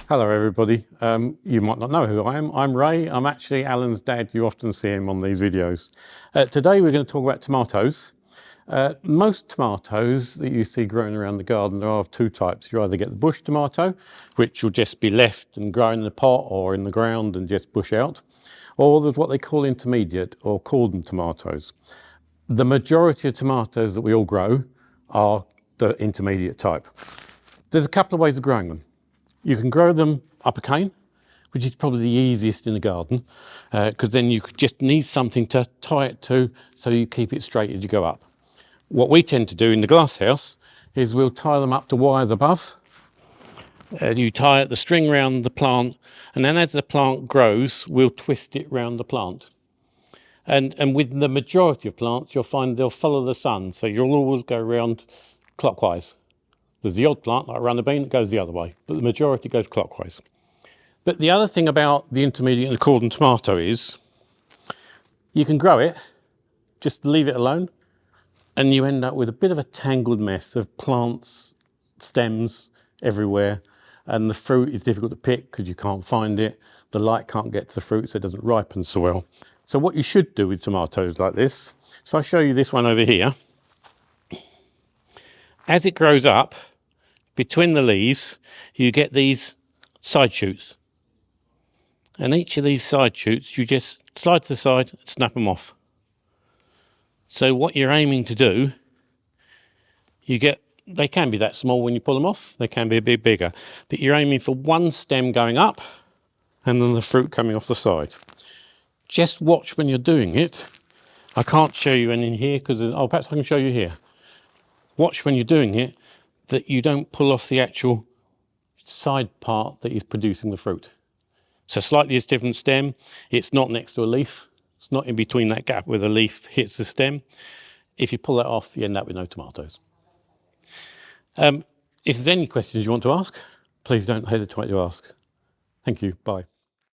Hello everybody. You might not know who I am. I'm Ray. I'm actually Alan's dad. You often see him on these videos. Today we're going to talk about tomatoes. Most tomatoes that you see growing around the garden are of two types. You either get the bush tomato, which will just be left and grow in the pot or in the ground and just bush out, or there's what they call intermediate or cordon tomatoes. The majority of tomatoes that we all grow are the intermediate type. There's a couple of ways of growing them. You can grow them up a cane, which is probably the easiest in the garden, because then you just need something to tie it to so you keep it straight as you go up. What we tend to do in the glass house is we'll tie them up to wires above. You tie the string round the plant, and then as the plant grows, we'll twist it round the plant. And with the majority of plants, you'll find they'll follow the sun, so you'll always go round clockwise. There's the odd plant, like runner bean, that goes the other way, but the majority goes clockwise. But the other thing about the intermediate and the cordon tomato is you can grow it, just leave it alone, and you end up with a bit of a tangled mess of plants, stems everywhere, and the fruit is difficult to pick because you can't find it. The light can't get to the fruit, so it doesn't ripen so well. So what you should do with tomatoes like this, so I'll show you this one over here. As it grows up, between the leaves, you get these side shoots. And each of these side shoots, you just slide to the side and snap them off. So what you're aiming to do, they can be that small when you pull them off, they can be a bit bigger, but you're aiming for one stem going up and then the fruit coming off the side. Just watch when you're doing it. I can't show you any here because, perhaps I can show you here. Watch when you're doing it that you don't pull off the actual side part that is producing the fruit. So slightly is different stem. It's not next to a leaf. It's not in between that gap where the leaf hits the stem. If you pull that off, you end up with no tomatoes. If there's any questions you want to ask, please don't hesitate to ask. Thank you. Bye.